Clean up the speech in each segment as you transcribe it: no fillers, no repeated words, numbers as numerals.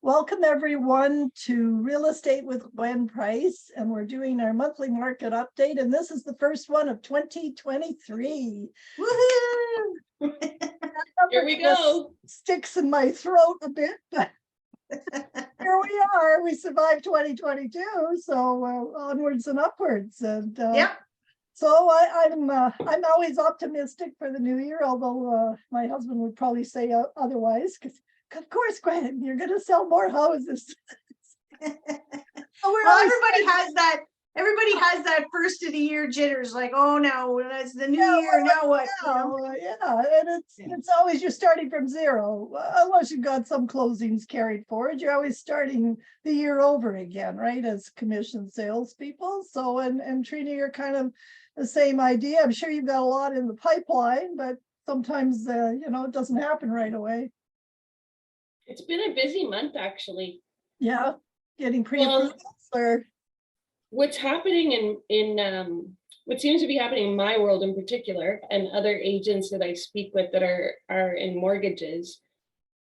Welcome everyone to Real Estate with Gwen Price, and we're doing our monthly market update, and this is the first one of 2023. Woohoo! Here we go. Sticks in my throat a bit, but here we are. We survived 2022, so onwards and upwards. And Yep. So I'm always optimistic for the new year, although my husband would probably say otherwise, because of course, Gwen, you're going to sell more houses. Well, everybody has that first of the year jitters, like, oh no, it's the new year, now what? And it's always you're starting from zero, unless you've got some closings carried forward. You're always starting the year over again, right? As commission salespeople. So, and Trina, you're kind of the same idea. I'm sure you've got a lot in the pipeline, but sometimes it doesn't happen right away. It's been a busy month, actually. Yeah, getting pre-approvals or what's happening in what seems to be happening in my world in particular, and other agents that I speak with that are in mortgages,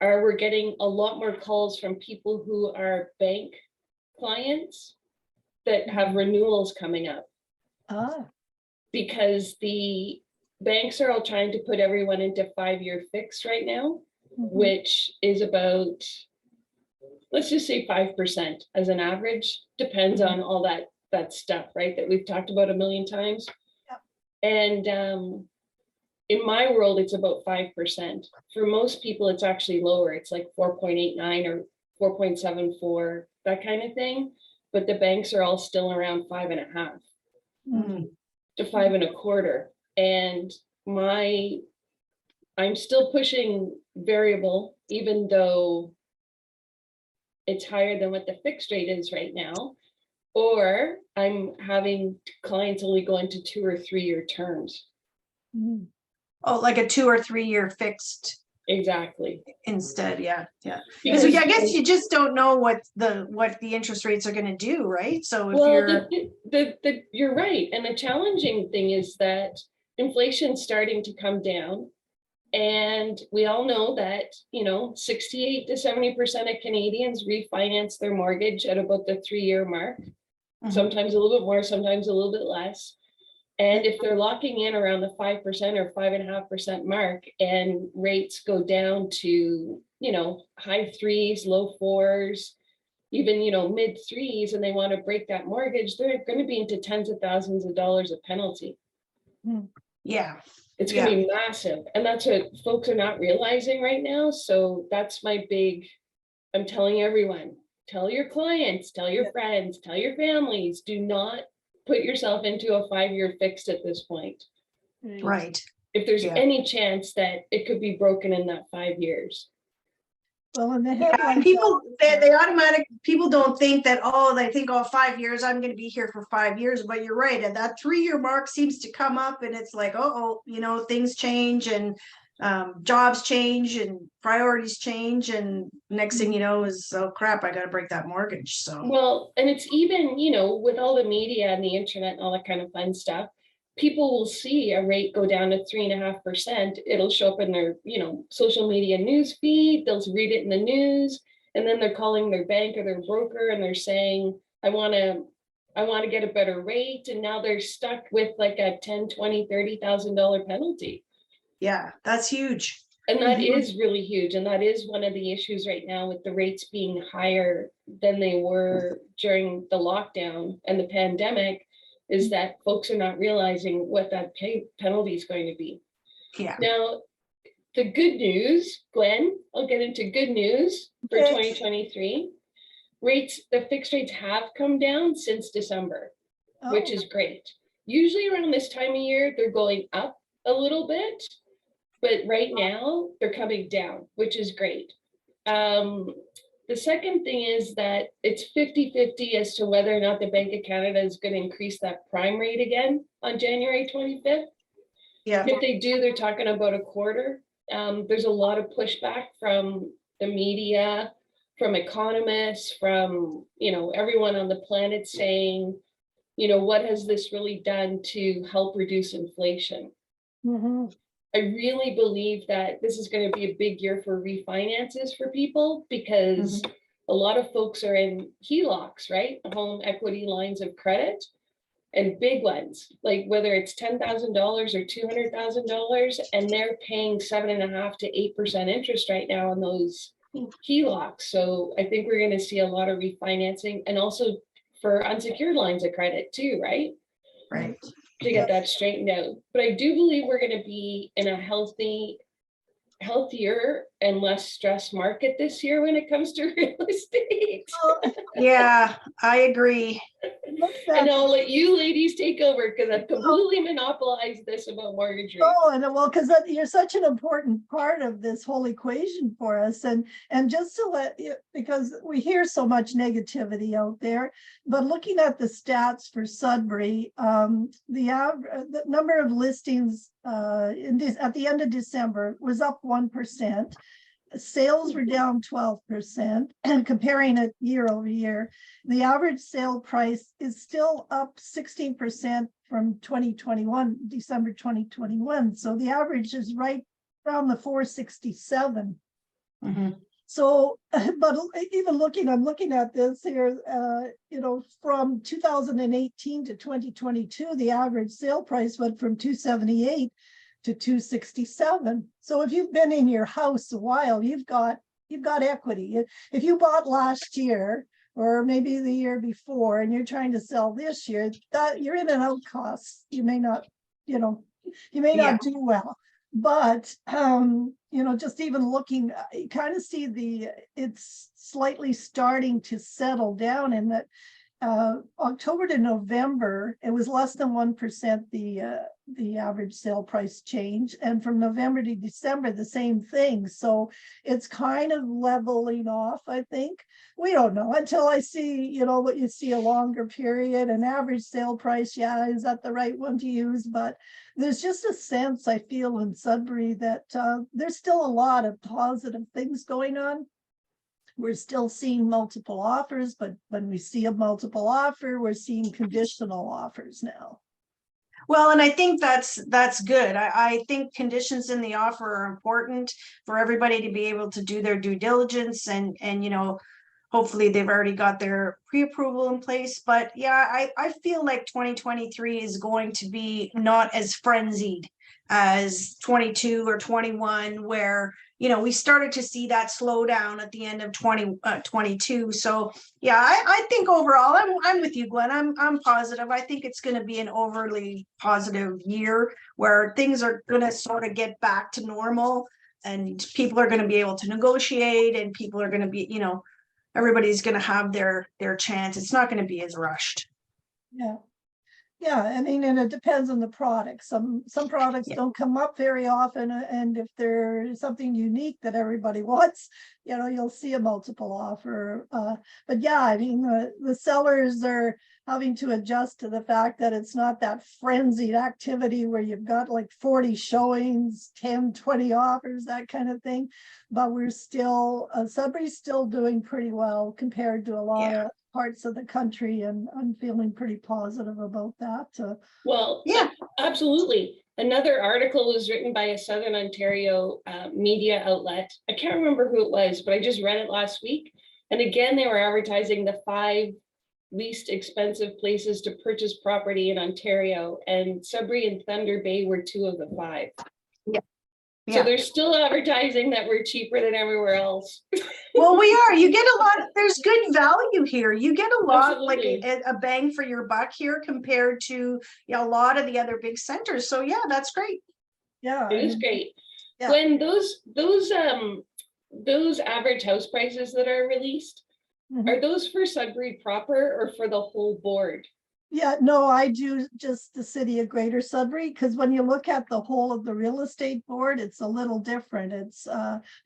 we're getting a lot more calls from people who are bank clients that have renewals coming up. Because the banks are all trying to put everyone into 5-year fixed right now, which is about, let's just say 5% as an average, depends on all that stuff, right? That we've talked about a million times. Yep. And in my world, it's about 5%. For most people, it's actually lower. It's like 4.89 or 4.74, that kind of thing. But the banks are all still around 5.5 to 5.25. And I'm still pushing variable, even though it's higher than what the fixed rate is right now, or I'm having clients only go into 2 or 3 year terms. Oh, like a 2 or 3 year fixed. Exactly. Instead, yeah. Because I guess you just don't know what the interest rates are going to do, right? So if you're right, and the challenging thing is that inflation's starting to come down. And we all know that, 68 to 70% of Canadians refinance their mortgage at about the 3-year mark, sometimes a little bit more, sometimes a little bit less. And if they're locking in around the 5% or 5.5% mark and rates go down to, high 3s, low 4s, even, mid 3s, and they want to break that mortgage, they're going to be into tens of thousands of dollars of penalty. Yeah. It's going to be massive. And that's what folks are not realizing right now. So that's my I'm telling everyone, tell your clients, tell your friends, tell your families, do not put yourself into a 5-year fixed at this point. Right. If there's any chance that it could be broken in that 5 years. Well, and the headline people people don't think that, they think, 5 years, I'm going to be here for 5 years, but you're right. And that 3-year mark seems to come up, and it's like, things change, and jobs change, and priorities change, and next thing you know is, oh crap, I got to break that mortgage. So well, and it's even, with all the media and the internet and all that kind of fun stuff, people will see a rate go down to 3.5%. It'll show up in their, social media news feed. They'll read it in the news, and then they're calling their bank or their broker, and they're saying, I want to get a better rate. And now they're stuck with like a $10,000, $20,000, $30,000 penalty. Yeah, that's huge. And that is really huge. And that is one of the issues right now with the rates being higher than they were during the lockdown and the pandemic, is that folks are not realizing what that penalty is going to be. Yeah. Now, the good news, Gwen, I'll get into good news for 2023. The fixed rates have come down since December, which is great. Usually around this time of year, they're going up a little bit, but right now they're coming down, which is great. The second thing is that it's 50-50 as to whether or not the Bank of Canada is going to increase that prime rate again on January 25th. Yeah. If they do, they're talking about a quarter. There's a lot of pushback from the media, from economists, from, everyone on the planet saying, what has this really done to help reduce inflation? I really believe that this is going to be a big year for refinances for people, because a a lot of folks are in HELOCs, right? Home equity lines of credit. And big ones, like whether it's $10,000 or $200,000, and they're paying 7.5% to 8% interest right now on those HELOCs. So I think we're going to see a lot of refinancing, and also for unsecured lines of credit too, right? Right. To get that straightened out. But I do believe we're going to be in a healthier and less stressed market this year when it comes to real estate. Yeah, I agree. And I'll let you ladies take over, because I've completely monopolized this about mortgage rates. Oh, and well, because you're such an important part of this whole equation for us, and just to let you, because we hear so much negativity out there, but looking at the stats for Sudbury, the number of listings at the end of December was up 1%. Sales were down 12%, and comparing it year over year, the average sale price is still up 16% from 2021, December 2021. So the average is right around the 467. Mm-hmm. So, but even I'm looking at this here, from 2018 to 2022, the average sale price went from 278 to 267. So if you've been in your house a while, you've got equity. If you bought last year or maybe the year before and you're trying to sell this year, that you're in and out costs. You may not, you may not do well. But just even looking, you kind of see it's slightly starting to settle down in that October to November, it was less than 1% the average sale price change, and from November to December the same thing. So it's kind of leveling off, I think. We don't know until I see, what you see a longer period, an average sale price. Yeah, is that the right one to use? But there's just a sense I feel in Sudbury that there's still a lot of positive things going on. We're still seeing multiple offers, but when we see a multiple offer, we're seeing conditional offers now. Well, and I think that's good. I think conditions in the offer are important for everybody to be able to do their due diligence, and hopefully they've already got their pre-approval in place. But yeah, I feel like 2023 is going to be not as frenzied as 22 or 21, where we started to see that slowdown at the end of 2022. So yeah, I think overall I'm with you, Gwen. I'm positive. I think it's going to be an overly positive year where things are going to sort of get back to normal, and people are going to be able to negotiate, and people are going to be, everybody's going to have their chance. It's not going to be as rushed. Yeah. Yeah, I mean, and it depends on the product. Some products don't come up very often, and if there's something unique that everybody wants, you'll see a multiple offer. But yeah, I mean, the sellers are having to adjust to the fact that it's not that frenzied activity where you've got like 40 showings, 10, 20 offers, that kind of thing. But we're still, Sudbury's still doing pretty well compared to a lot of parts of the country, and I'm feeling pretty positive about that. Well, yeah, absolutely. Another article was written by a Southern Ontario media outlet. I can't remember who it was, but I just read it last week. And again, they were advertising the 5 least expensive places to purchase property in Ontario, and Sudbury and Thunder Bay were 2 of the 5. So they're still advertising that we're cheaper than everywhere else. Well, we are. You get a lot. There's good value here. You get a lot, Absolutely. like a bang for your buck here compared to a lot of the other big centers. So yeah, that's great. Yeah, it is great. Yeah. When those average house prices that are released, are those for Sudbury proper or for the whole board? Yeah, no, I do just the city of Greater Sudbury, because when you look at the whole of the real estate board, it's a little different. It's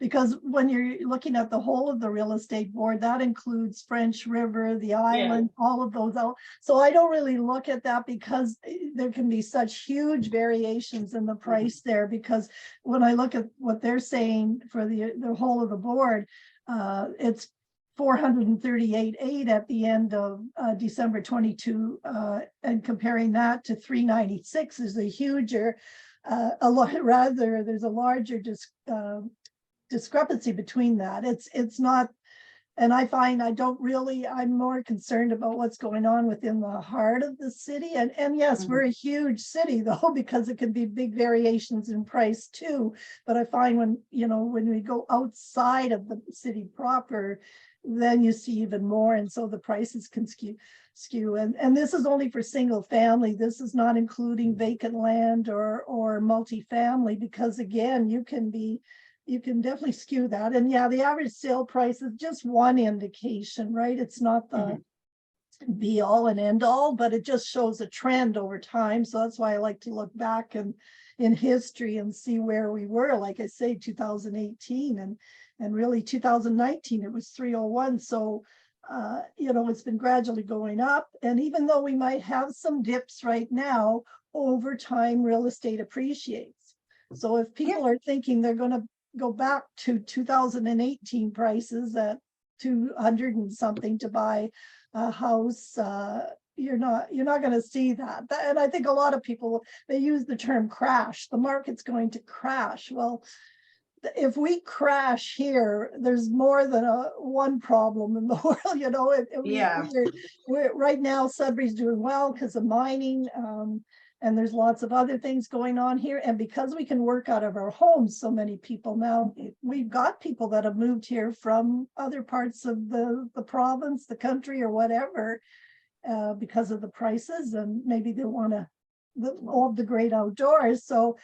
because when you're looking at the whole of the real estate board, that includes French River, the island, all of those out. So I don't really look at that because there can be such huge variations in the price there. Because when I look at what they're saying for the whole of the board, it's 438.8 at the end of December 22, and comparing that to 396 is a huger, there's a larger discrepancy between that. It's not And I find I'm more concerned about what's going on within the heart of the city. And yes, we're a huge city though, because it can be big variations in price too. But I find when we go outside of the city proper, then you see even more. And so the prices can skew. And this is only for single family. This is not including vacant land or multifamily, because again, you can definitely skew that. And yeah, the average sale price is just one indication, right? It's not the be all and end all, but it just shows a trend over time. So that's why I like to look back in history and see where we were. Like I say, 2018 and really 2019, it was 301. So, it's been gradually going up. And even though we might have some dips right now, over time, real estate appreciates. So if people are thinking they're going to go back to 2018 prices at 200 and something to buy a house, you're not going to see that. And I think a lot of people, they use the term crash. The market's going to crash. Well, if we crash here, there's more than one problem in the world. We're right now, Sudbury's doing well because of mining. And there's lots of other things going on here. And because we can work out of our homes, so many people now, we've got people that have moved here from other parts of the province, the country, or whatever, because of the prices. And maybe they want all the great outdoors. So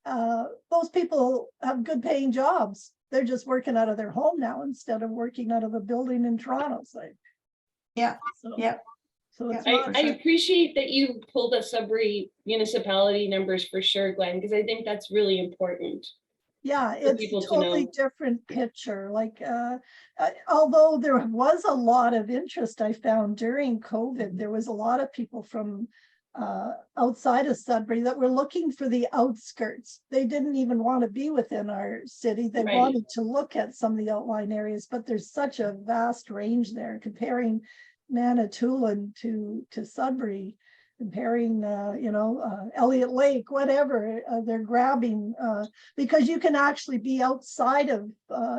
those people have good paying jobs. They're just working out of their home now instead of working out of a building in Toronto. So it's I appreciate that you pulled the Sudbury municipality numbers for sure, Gwen, because I think that's really important. Yeah, it's a totally different picture. Like, although there was a lot of interest, I found during COVID, there was a lot of people from outside of Sudbury that were looking for the outskirts. They didn't even want to be within our city. They wanted to look at some of the outlying areas, but there's such a vast range there. Comparing Manitoulin to Sudbury, comparing Elliott Lake, whatever, they're grabbing because you can actually be outside of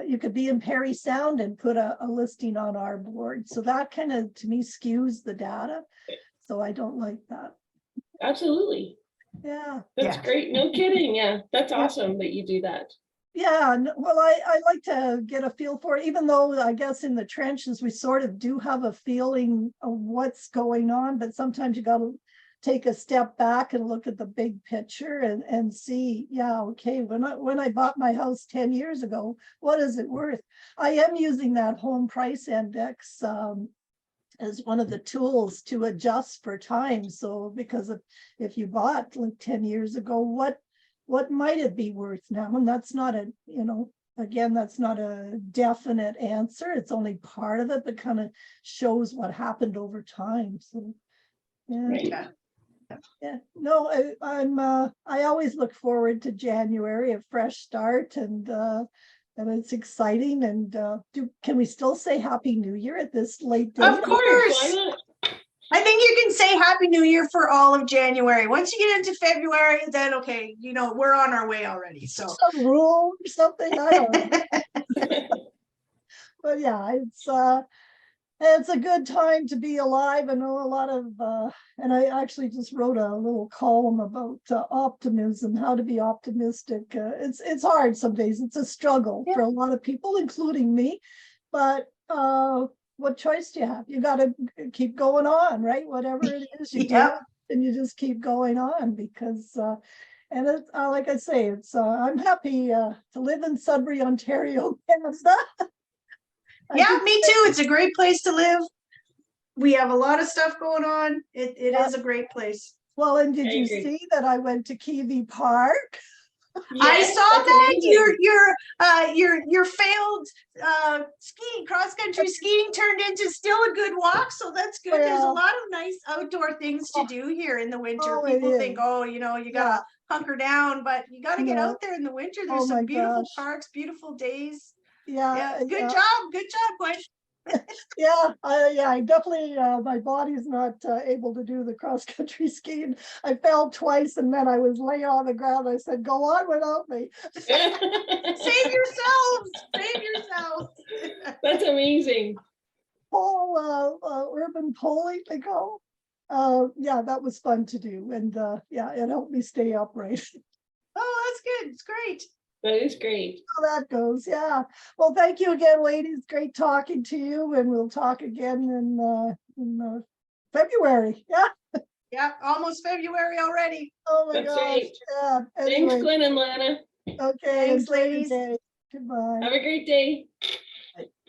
you could be in Parry Sound and put a listing on our board. So that kind of, to me, skews the data. So I don't like that. Absolutely. Yeah, that's great. No kidding. Yeah, that's awesome that you do that. Yeah, well, I like to get a feel for it, even though I guess in the trenches we sort of do have a feeling of what's going on, but sometimes you got to take a step back and look at the big picture and see, okay, when I bought my house 10 years ago, what is it worth? I am using that home price index as one of the tools to adjust for time. So because if you bought like 10 years ago, what might it be worth now? And that's not again, that's not a definite answer. It's only part of it that kind of shows what happened over time. So no, I always look forward to January, a fresh start, and it's exciting. And can we still say Happy New Year at this late date? Of course. I think you can say Happy New Year for all of January. Once you get into February, then okay, we're on our way already. So some rule or something, I don't know. But yeah, it's a good time to be alive. I know a lot of, and I actually just wrote a little column about optimism, how to be optimistic. It's hard some days. It's a struggle for a lot of people, including me. But what choice do you have? You got to keep going on, right? Whatever it is you do, and you just keep going on because, and it's like I say, it's I'm happy to live in Sudbury, Ontario, Canada. Yeah, me too. It's a great place to live. We have a lot of stuff going on. It is a great place. Well, and did you see that I went to Kiwi Park? Yes, I saw that your failed skiing, cross-country skiing turned into still a good walk, so that's good. There's a lot of nice outdoor things to do here in the winter. People think, you gotta hunker down, but you gotta get out there in the winter. There's some beautiful parks, beautiful days. Good job, Gwen. I definitely my body's not able to do the cross-country skiing. I fell twice and then I was laying on the ground. I said, go on without me. Save yourselves. That's amazing. poll, urban polling, they call. Yeah, that was fun to do, and yeah, it helped me stay upright. Oh, that's good. It's great. That is great. How that goes, yeah. Well, thank you again, ladies. Great talking to you, and we'll talk again in February. Yeah. Yeah, almost February already. Oh my That's gosh. right. Yeah. Thanks, Anyway, Gwen and Lana. okay. Thanks, enjoy your ladies. day. Goodbye. Have a great day.